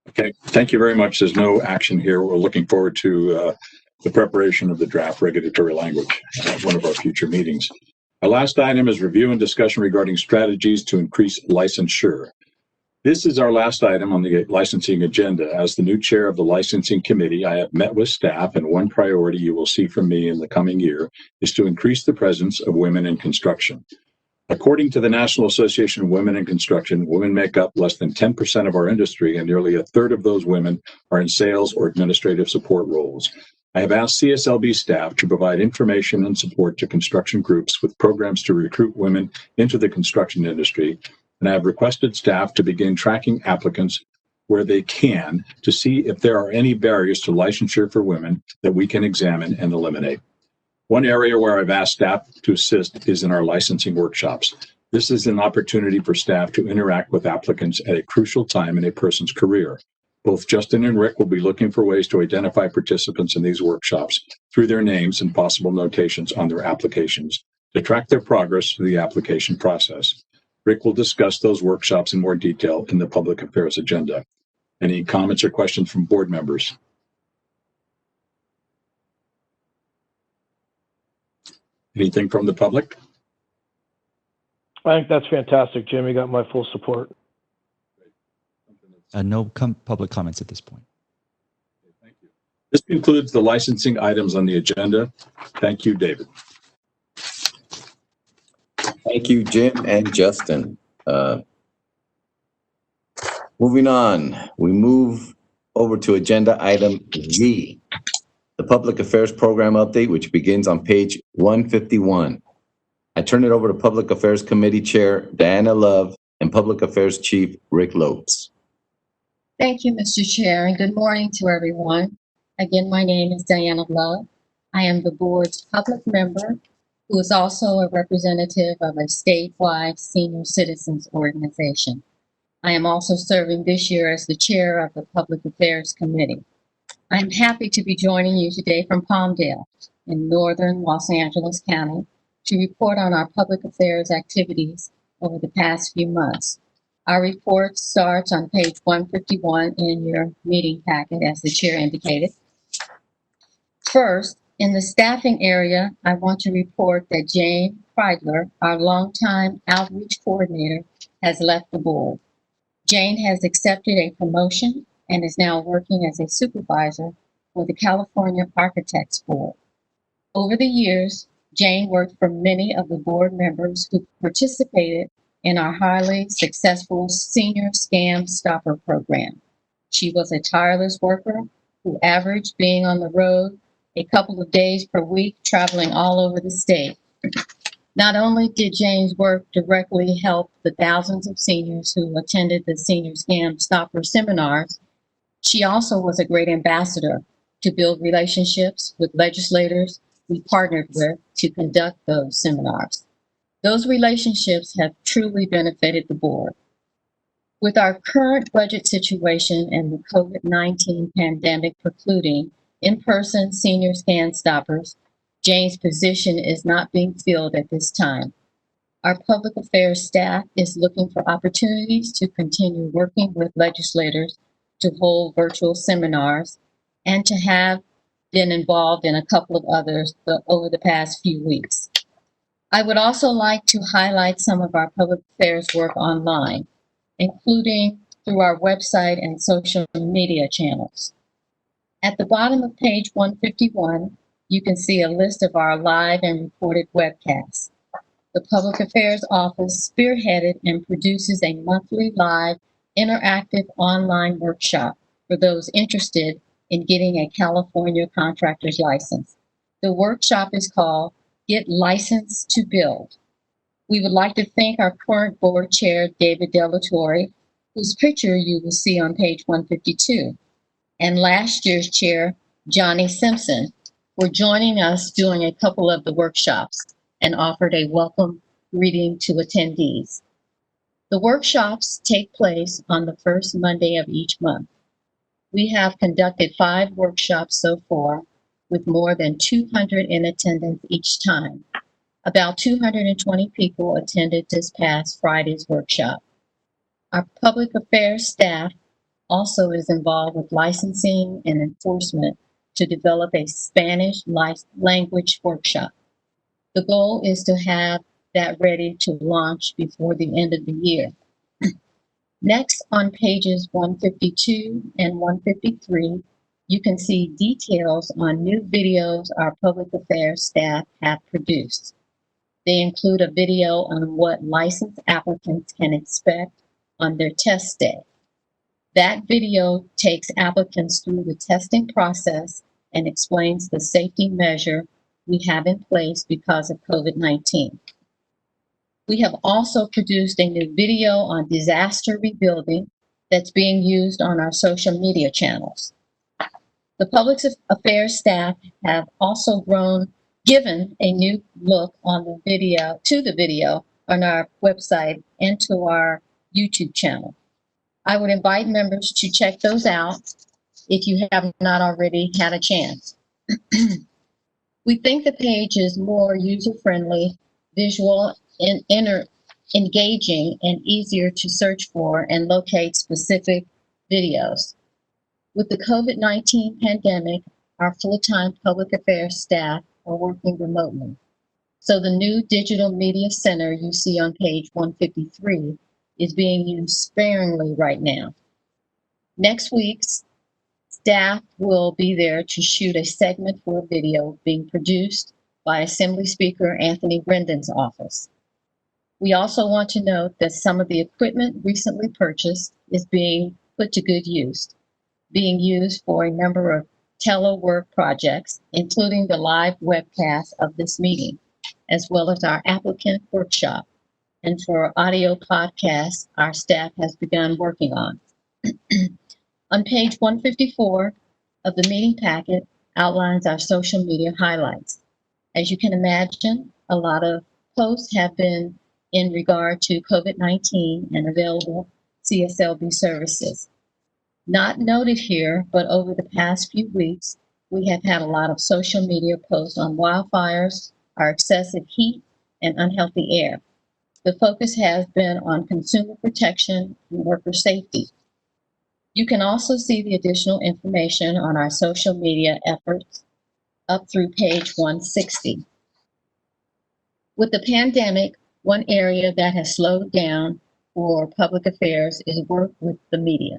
Okay, thank you very much. There's no action here. We're looking forward to the preparation of the draft regulatory language at one of our future meetings. Our last item is review and discussion regarding strategies to increase licensure. This is our last item on the licensing agenda. As the new chair of the licensing committee, I have met with staff, and one priority you will see from me in the coming year is to increase the presence of women in construction. According to the National Association of Women in Construction, women make up less than 10% of our industry, and nearly a third of those women are in sales or administrative support roles. I have asked CSLB staff to provide information and support to construction groups with programs to recruit women into the construction industry, and I have requested staff to begin tracking applicants where they can to see if there are any barriers to licensure for women that we can examine and eliminate. One area where I've asked staff to assist is in our licensing workshops. This is an opportunity for staff to interact with applicants at a crucial time in a person's career. Both Justin and Rick will be looking for ways to identify participants in these workshops through their names and possible notations on their applications to track their progress through the application process. Rick will discuss those workshops in more detail in the public affairs agenda. Any comments or questions from board members? Anything from the public? I think that's fantastic, Jim. You got my full support. No public comments at this point. Thank you. This concludes the licensing items on the agenda. Thank you, David. Thank you, Jim and Justin. Moving on, we move over to agenda item G, the Public Affairs Program Update, which begins on page 151. I turn it over to Public Affairs Committee Chair Diana Love and Public Affairs Chief Rick Lopes. Thank you, Mr. Chair, and good morning to everyone. Again, my name is Diana Love. I am the board's public member who is also a representative of a statewide senior citizens organization. I am also serving this year as the chair of the Public Affairs Committee. I'm happy to be joining you today from Palmdale in northern Los Angeles County to report on our public affairs activities over the past few months. Our report starts on page 151 in your meeting packet, as the chair indicated. First, in the staffing area, I want to report that Jane Kreidler, our longtime outreach coordinator, has left the board. Jane has accepted a promotion and is now working as a supervisor for the California Architects Board. Over the years, Jane worked for many of the board members who participated in our highly successful Senior Scam Stopper program. She was a tireless worker who averaged being on the road a couple of days per week, traveling all over the state. Not only did Jane's work directly help the thousands of seniors who attended the Senior Scam Stopper seminars, she also was a great ambassador to build relationships with legislators we partnered with to conduct those seminars. Those relationships have truly benefited the board. With our current budget situation and the COVID-19 pandemic precluding in-person Senior Scam Stoppers, Jane's position is not being filled at this time. Our public affairs staff is looking for opportunities to continue working with legislators to hold virtual seminars and to have been involved in a couple of others over the past few weeks. I would also like to highlight some of our public affairs work online, including through our website and social media channels. At the bottom of page 151, you can see a list of our live and recorded webcasts. The Public Affairs Office spearheaded and produces a monthly live interactive online workshop for those interested in getting a California contractor's license. The workshop is called Get Licensed to Build. We would like to thank our current board chair, David Delatorre, whose picture you will see on page 152, and last year's chair, Johnny Simpson, for joining us during a couple of the workshops and offered a welcome greeting to attendees. The workshops take place on the first Monday of each month. We have conducted 5 workshops so far, with more than 200 in attendance each time. About 220 people attended this past Friday's workshop. Our public affairs staff also is involved with licensing and enforcement to develop a Spanish language workshop. The goal is to have that ready to launch before the end of the year. Next, on pages 152 and 153, you can see details on new videos our public affairs staff have produced. They include a video on what licensed applicants can expect on their test day. That video takes applicants through the testing process and explains the safety measure we have in place because of COVID-19. We have also produced a new video on disaster rebuilding that's being used on our social media channels. The public affairs staff have also given a new look on the video on our website and to our YouTube channel. I would invite members to check those out if you have not already had a chance. We think the page is more user-friendly, visual, and engaging, and easier to search for and locate specific videos. With the COVID-19 pandemic, our full-time public affairs staff are working remotely. So the new digital media center you see on page 153 is being used sparingly right now. Next week's staff will be there to shoot a segment for a video being produced by Assembly Speaker Anthony Brendan's office. We also want to note that some of the equipment recently purchased is being put to good use, being used for a number of telework projects, including the live webcast of this meeting, as well as our applicant workshop. And for audio podcasts, our staff has begun working on. On page 154 of the meeting packet outlines our social media highlights. As you can imagine, a lot of posts have been in regard to COVID-19 and available CSLB services. Not noted here, but over the past few weeks, we have had a lot of social media posts on wildfires, our excessive heat, and unhealthy air. The focus has been on consumer protection and worker safety. You can also see the additional information on our social media efforts up through page 160. With the pandemic, one area that has slowed down for public affairs is work with the media.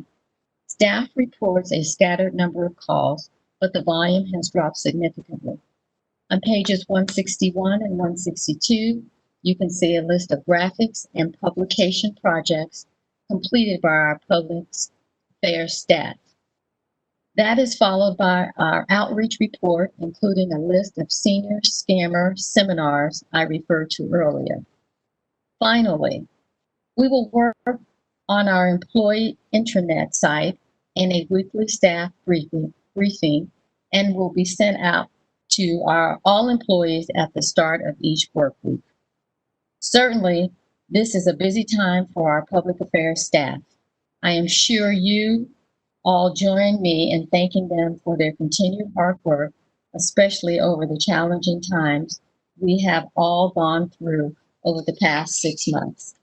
Staff reports a scattered number of calls, but the volume has dropped significantly. On pages 161 and 162, you can see a list of graphics and publication projects completed by our public affairs staff. That is followed by our outreach report, including a list of senior scammer seminars I referred to earlier. Finally, we will work on our employee intranet site and a weekly staff briefing and will be sent out to all employees at the start of each work week. Certainly, this is a busy time for our public affairs staff. I am sure you all join me in thanking them for their continued hard work, especially over the challenging times we have all gone through over the past 6 months.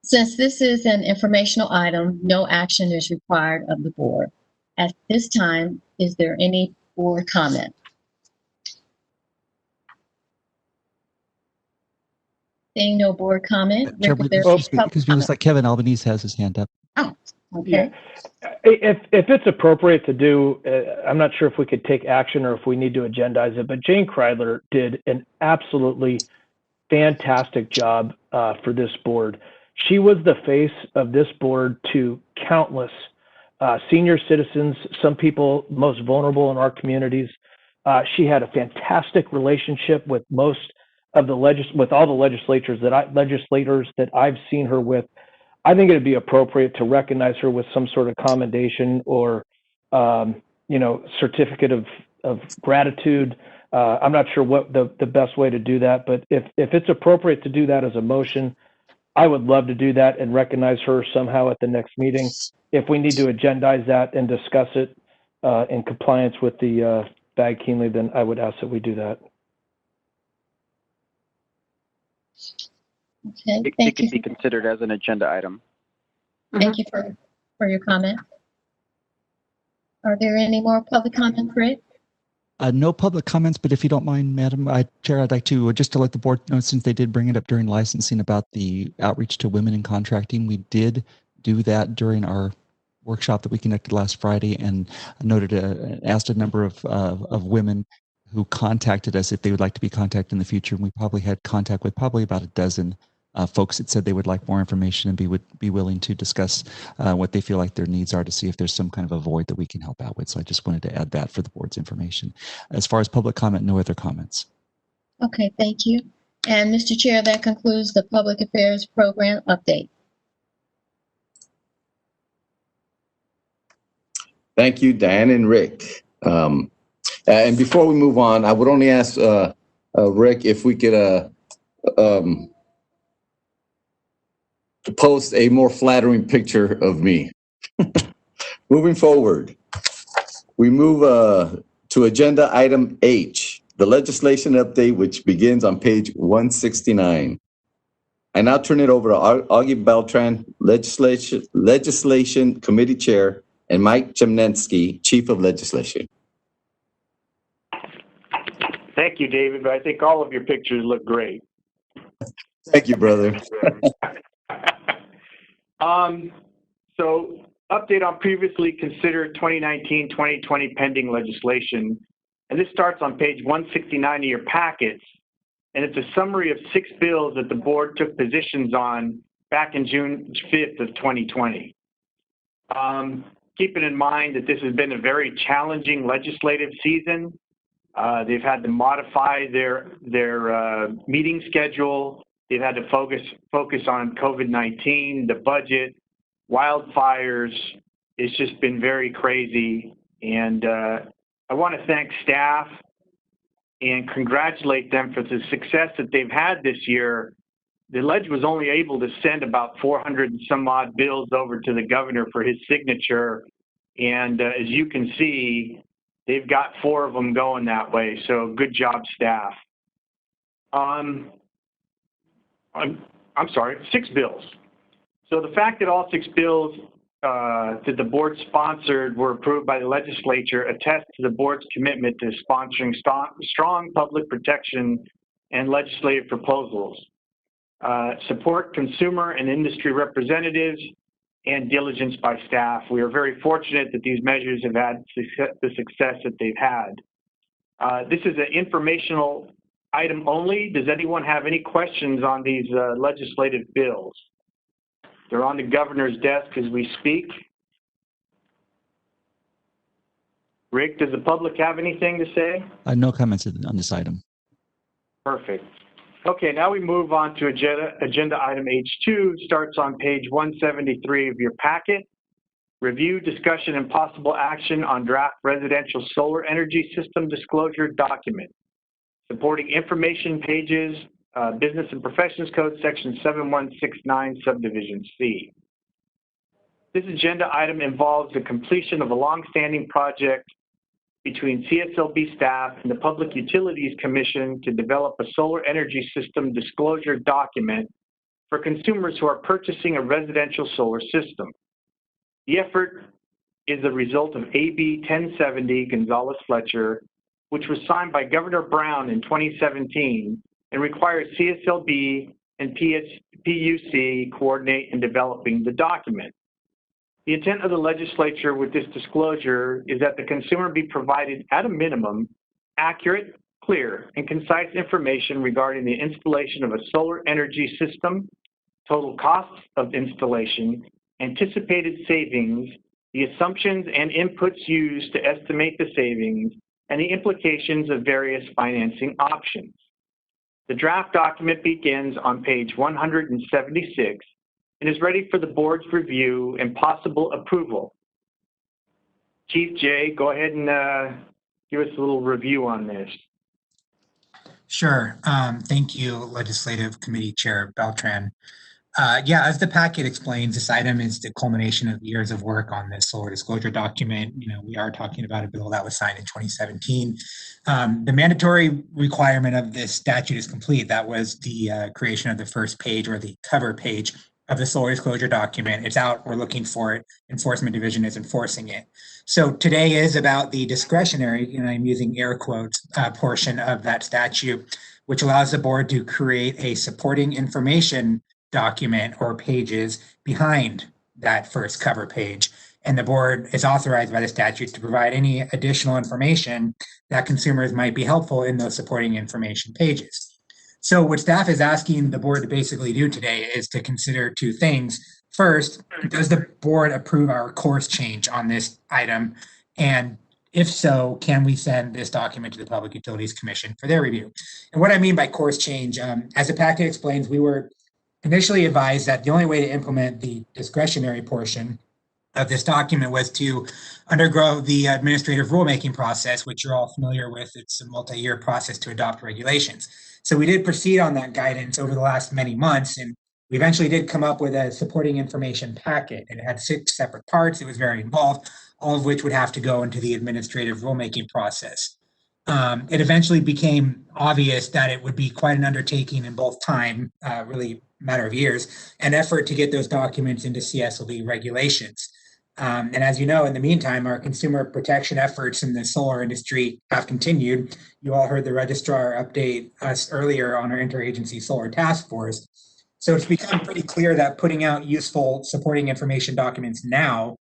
Since this is an informational item, no action is required of the board. At this time, is there any board comment? Seeing no board comment. Chair, Rick, is there excuse me, public because it looks comment? like Kevin Albanese has his hand up. Oh, okay. Yeah. If it's appropriate to do, I'm not sure if we could take action or if we need to agendize it, but Jane Kreidler did an absolutely fantastic job for this board. She was the face of this board to countless senior citizens, some people most vulnerable in our communities. She had a fantastic relationship with most of with all the legislators that I've seen her with. I think it'd be appropriate to recognize her with some sort of commendation or, certificate of gratitude. I'm not sure what the best way to do that, but if it's appropriate to do that as a motion, I would love to do that and recognize her somehow at the next meeting. If we need to agendize that and discuss it in compliance with the BAG-Keenly, then I would ask that we do that. Okay, It thank could you. be considered as an agenda item. Thank you for for your comment. Are there any more public comments, Rick? No public comments, but if you don't mind, Madam Chair, I'd like to just to let the board know, since they did bring it up during licensing about the outreach to women in contracting, we did do that during our workshop that we conducted last Friday, and asked a number of women who contacted us if they would like to be contacted in the future. And we probably had contact with probably about a dozen folks that said they would like more information and would be willing to discuss what they feel like their needs are to see if there's some kind of a void that we can help out with. So I just wanted to add that for the board's information. As far as public comment, no other comments. Okay, thank you. And Mr. Chair, that concludes the Public Affairs Program update. Thank you, Diane and Rick. And before we move on, I would only ask Rick if we could post a more flattering picture of me. Moving forward, we move to agenda item H, the legislation update, which begins on page 169. I now turn it over to Augie Beltran, Legislation Committee Chair, and Mike Chemnensky, Chief of Legislation. Thank you, David, but I think all of your pictures look great. Thank you, brother. So update on previously considered 2019-2020 pending legislation. And this starts on page 169 of your packets. And it's a summary of 6 bills that the board took positions on back in June 5th of 2020. Keeping in mind that this has been a very challenging legislative season. They've had to modify their meeting schedule. They've had to focus on COVID-19, the budget, wildfires. It's just been very crazy. And I want to thank staff and congratulate them for the success that they've had this year. The Ledge was only able to send about 400 and some odd bills over to the governor for his signature. And as you can see, they've got 4 of them going that way. So good job, staff. I'm sorry, 6 bills. So the fact that all 6 bills that the board sponsored were approved by the legislature attests to the board's commitment to sponsoring strong public protection and legislative proposals, support consumer and industry representatives, and diligence by staff. We are very fortunate that these measures have had the success that they've had. This is an informational item only. Does anyone have any questions on these legislative bills? They're on the governor's desk as we speak. Rick, does the public have anything to say? No comments on this item. Perfect. Okay, now we move on to agenda item H2, starts on page 173 of your packet. Review, discussion, and possible action on draft residential solar energy system disclosure document. Supporting information pages, Business and Professions Code, section 7169, subdivision C. This agenda item involves the completion of a longstanding project between CSLB staff and the Public Utilities Commission to develop a solar energy system disclosure document for consumers who are purchasing a residential solar system. The effort is the result of AB 1070 Gonzalez-Fletcher, which was signed by Governor Brown in 2017 and requires CSLB and PUC coordinate in developing the document. The intent of the legislature with this disclosure is that the consumer be provided, at a minimum, accurate, clear, and concise information regarding the installation of a solar energy system, total costs of installation, anticipated savings, the assumptions and inputs used to estimate the savings, and the implications of various financing options. The draft document begins on page 176 and is ready for the board's review and possible approval. Chief Jay, go ahead and give us a little review on this. Sure. Thank you, Legislative Committee Chair Beltran. Yeah, as the packet explains, this item is the culmination of years of work on this solar disclosure document. You know, we are talking about a bill that was signed in 2017. The mandatory requirement of this statute is complete. That was the creation of the first page, or the cover page, of the solar disclosure document. It's out, we're looking for it. Enforcement division is enforcing it. So today is about the discretionary, and I'm using air quotes, portion of that statute, which allows the board to create a supporting information document or pages behind that first cover page. And the board is authorized by the statute to provide any additional information that consumers might be helpful in those supporting information pages. So what staff is asking the board to basically do today is to consider two things. First, does the board approve our course change on this item? And if so, can we send this document to the Public Utilities Commission for their review? And what I mean by course change, as the packet explains, we were initially advised that the only way to implement the discretionary portion of this document was to undergo the administrative rulemaking process, which you're all familiar with. It's a multi-year process to adopt regulations. So we did proceed on that guidance over the last many months, and we eventually did come up with a supporting information packet. And it had 6 separate parts. It was very involved, all of which would have to go into the administrative rulemaking process. It eventually became obvious that it would be quite an undertaking in both time, really a matter of years, and effort to get those documents into CSLB regulations. And as you know, in the meantime, our consumer protection efforts in the solar industry have continued. You all heard the registrar update us earlier on our interagency solar task force. So it's become pretty clear that putting out useful supporting information documents now,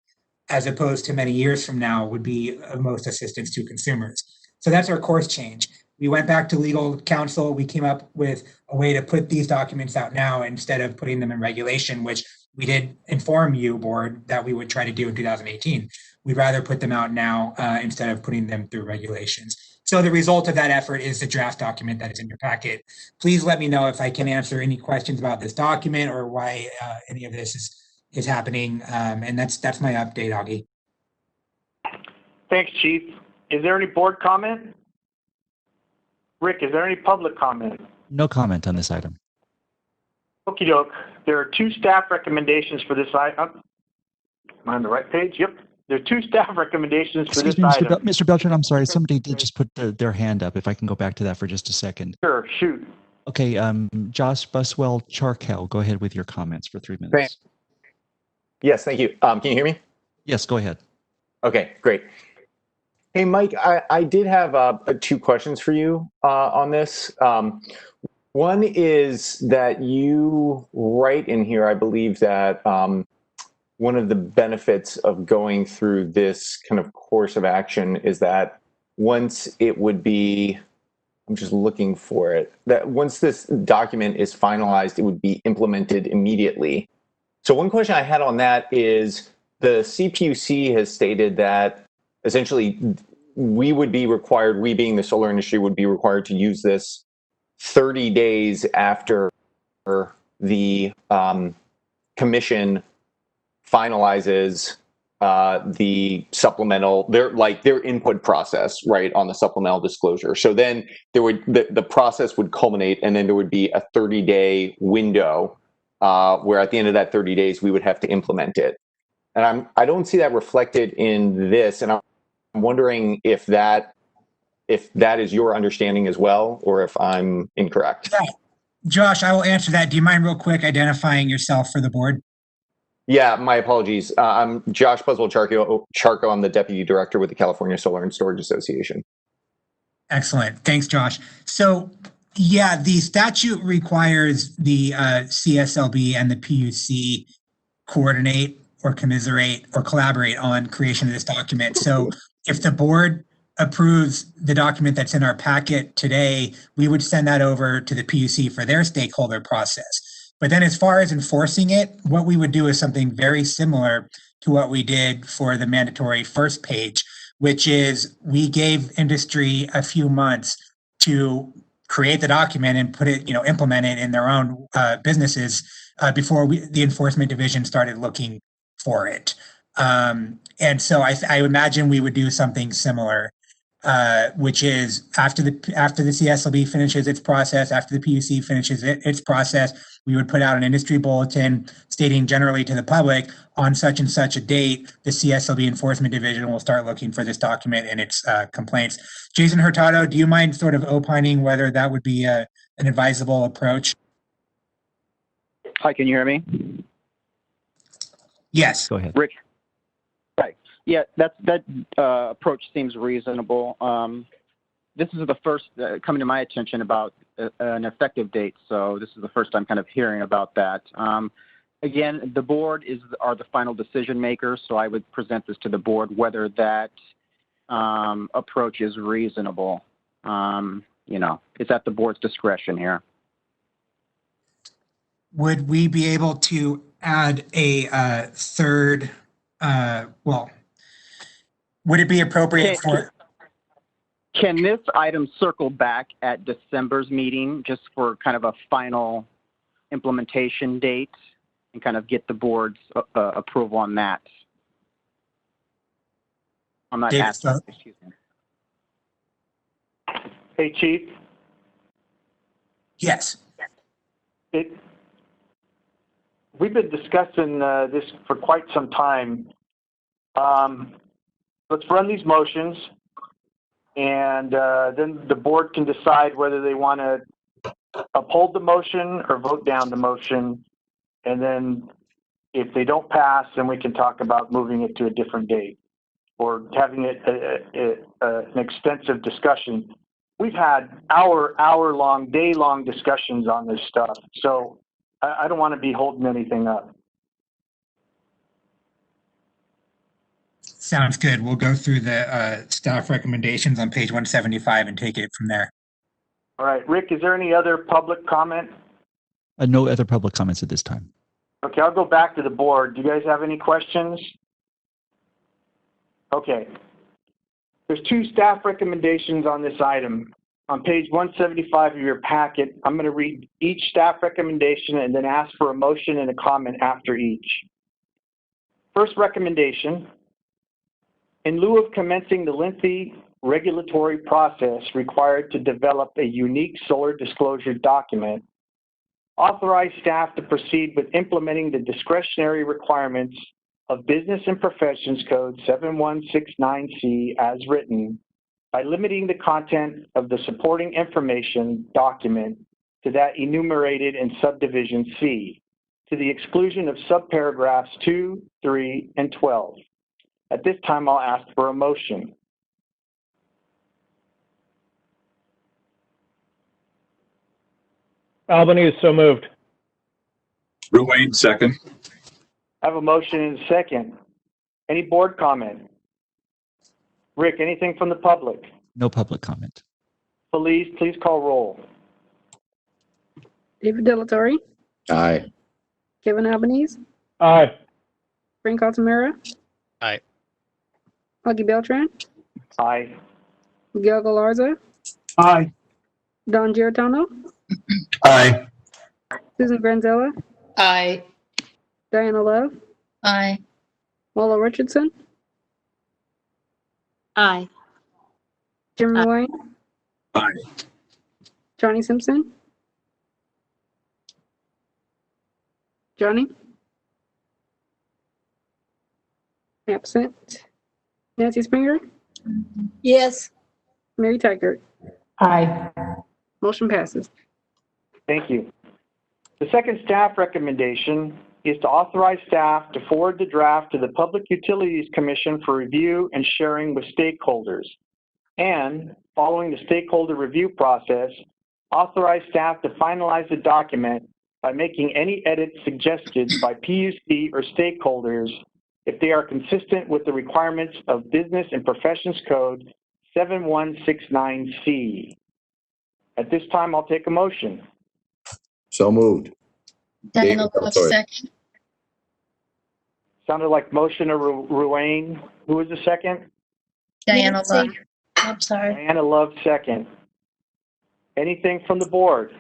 as opposed to many years from now, would be of most assistance to consumers. So that's our course change. We went back to legal counsel. We came up with a way to put these documents out now instead of putting them in regulation, which we did inform you, board, that we would try to do in 2018. We'd rather put them out now instead of putting them through regulations. So the result of that effort is the draft document that is in your packet. Please let me know if I can answer any questions about this document or why any of this is happening. And that's my update, Augie. Thanks, Chief. Is there any board comment? Rick, is there any public comment? No comment on this item. Okie doke. There are 2 staff recommendations for this item. Am I on the right page? Yep. There are 2 staff recommendations for Excuse this me, item. Mr. Beltran, I'm sorry. Somebody did just put their hand up. If I can go back to that for just a second. Sure, shoot. Okay, Josh Buswell Charkel, go ahead with your comments for 3 minutes. Thanks. Yes, thank you. Can you hear me? Yes, go ahead. Okay, great. Hey, Mike, I did have 2 questions for you on this. One is that you write in here, I believe that one of the benefits of going through this kind of course of action is that once it would be, I'm just looking for it, that once this document is finalized, it would be implemented immediately. So one question I had on that is the CPUC has stated that essentially we would be required, we being the solar industry would be required to use this 30 days after the commission finalizes the supplemental, their input process, right, on the supplemental disclosure. So then there would the process would culminate, and then there would be a 30-day window where at the end of that 30 days we would have to implement it. And I don't see that reflected in this, and I'm wondering if that is your understanding as well, or if I'm incorrect. Yeah. Josh, I will answer that. Do you mind real quick identifying yourself for the board? Yeah, my apologies. I'm Josh Buswell Charco. I'm the Deputy Director with the California Solar and Storage Association. Excellent. Thanks, Josh. So, yeah, the statute requires the CSLB and the PUC coordinate or commiserate or collaborate on creation of this document. So if the board approves the document that's in our packet today, we would send that over to the PUC for their stakeholder process. But then as far as enforcing it, what we would do is something very similar to what we did for the mandatory first page, which is we gave industry a few months to create the document and put it, implement it in their own businesses before the enforcement division started looking for it. And so I imagine we would do something similar, which is after the CSLB finishes its process, after the PUC finishes its process, we would put out an industry bulletin stating generally to the public on such and such a date, the CSLB enforcement division will start looking for this document and its complaints. Jason Hurtado, do you mind sort of opining whether that would be an advisable approach? Hi, can you hear me? Yes. Go ahead. Rick. Right. Yeah, that approach seems reasonable. This is the first coming to my attention about an effective date, so this is the first I'm kind of hearing about that. Again, the board are the final decision makers, so I would present this to the board whether that approach is reasonable. It's at the board's discretion here. Would we be able to add a third, would it be appropriate for? Can this item circle back at December's meeting just for kind of a final implementation date and kind of get the board's approval on that? I'm not David, asking, excuse me. Hey, Chief. Yes. We've been discussing this for quite some time. Let's run these motions, and then the board can decide whether they want to uphold the motion or vote down the motion. And then if they don't pass, then we can talk about moving it to a different date or having an extensive discussion. We've had hour-long, day-long discussions on this stuff, so I don't want to be holding anything up. Sounds good. We'll go through the staff recommendations on page 175 and take it from there. All right, Rick, is there any other public comment? No other public comments at this time. Okay, I'll go back to the board. Do you guys have any questions? Okay. There's two staff recommendations on this item. On page 175 of your packet, I'm going to read each staff recommendation and then ask for a motion and a comment after each. First recommendation, in lieu of commencing the lengthy regulatory process required to develop a unique solar disclosure document, authorize staff to proceed with implementing the discretionary requirements of Business and Professions Code 7169C as written by limiting the content of the supporting information document to that enumerated in subdivision C, to the exclusion of subparagraphs 2, 3, and 12. At this time, I'll ask for a motion. Albanese, so moved. Ruane, second. I have a motion and a second. Any board comment? Rick, anything from the public? No public comment. Felice, please call roll. David Delatorre, Aye. Kevin Albanese, Aye. Frank Altamira. Aye. Augie Beltran, Aye. Miguel Galarza, Aye. Don Giarratano, Aye. Susan Granzella, Aye. Diana Love, Aye. Walla Richardson, Aye. Jim Ruane, Aye. Johnny Simpson, Johnny, absent, Nancy Springer, Yes. Mary Tygart. Aye. Motion passes. Thank you. The second staff recommendation is to authorize staff to forward the draft to the Public Utilities Commission for review and sharing with stakeholders. And following the stakeholder review process, authorize staff to finalize the document by making any edits suggested by PUC or stakeholders if they are consistent with the requirements of Business and Professions Code 7169C. At this time, I'll take a motion. So moved. Diana David Love, Delatorre. second. Sounded like motion of Ruane. Who was the second? Diana Nancy. Love. I'm sorry. Diana Love, second. Anything from the board?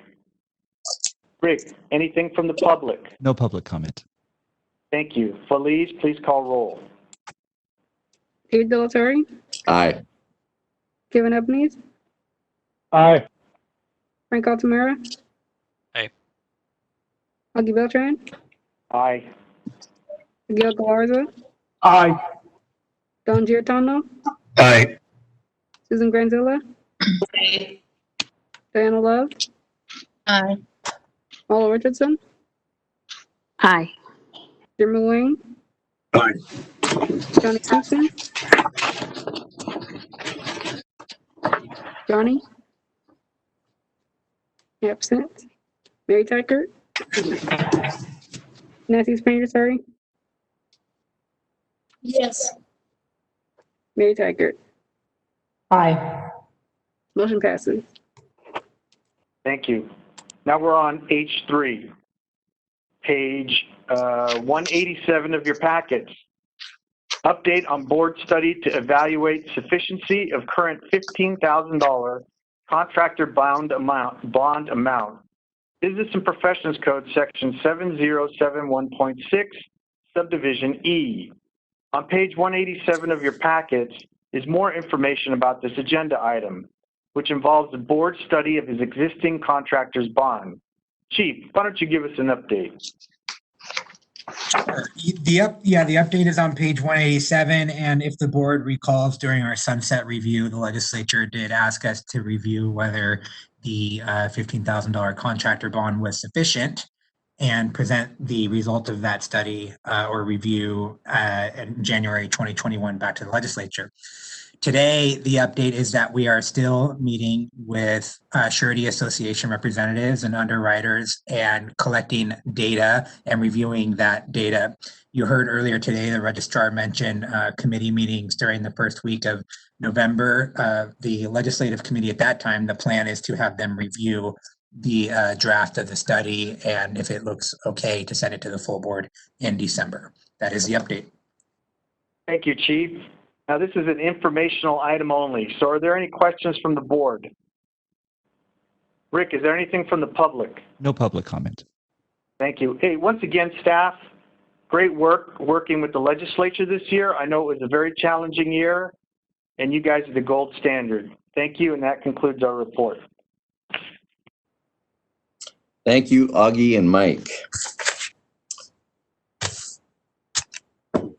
Rick, anything from the public? No public comment. Thank you. Felice, please call roll. David Delatorre, Aye. Kevin Albanese, Aye. Frank Altamira. Aye. Augie Beltran, Aye. Miguel Galarza, Aye. Don Giarratano, Aye. Susan Granzella, Diana Love, Aye. Walla Richardson, Aye. Jim Ruane, Aye. Johnny Simpson. Johnny. Absent. Mary Tykert. Nancy Springer, sorry. Yes. Mary Tykert. Aye. Motion passes. Thank you. Now we're on H3, page 187 of your packets. Update on board study to evaluate sufficiency of current $15,000 contractor bond amount. Business and Professions Code Section 7071.6, subdivision E. On page 187 of your packets is more information about this agenda item, which involves the board study of his existing contractor's bond. Chief, why don't you give us an update? Sure. The update is on page 187, and if the board recalls, during our sunset review, the legislature did ask us to review whether the $15,000 contractor bond was sufficient and present the result of that study or review in January 2021 back to the legislature. Today, the update is that we are still meeting with Surety Association representatives and underwriters and collecting data and reviewing that data. You heard earlier today, the registrar mentioned committee meetings during the first week of November. The legislative committee at that time, the plan is to have them review the draft of the study, and if it looks okay, to send it to the full board in December. That is the update. Thank you, Chief. Now, this is an informational item only, so are there any questions from the board? Rick, is there anything from the public? No public comment. Thank you. Hey, once again, staff, great work working with the legislature this year. I know it was a very challenging year, and you guys are the gold standard. Thank you, and that concludes our report. Thank you, Augie and Mike.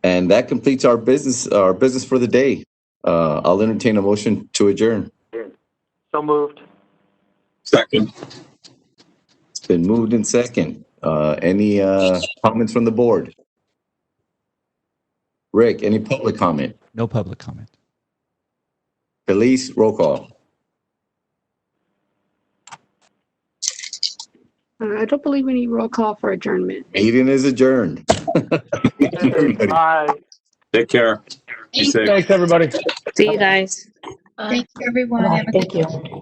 And that completes our business for the day. I'll entertain a motion to adjourn. So moved. Second. It's been moved in second. Any comments from the board? Rick, any public comment? No public comment. Felice, roll call. I don't believe we need roll call for adjournment. Meeting is adjourned. Bye. Take care. Be safe. Thanks, everybody. See you guys. Thank you, everyone. Have a good Thank you.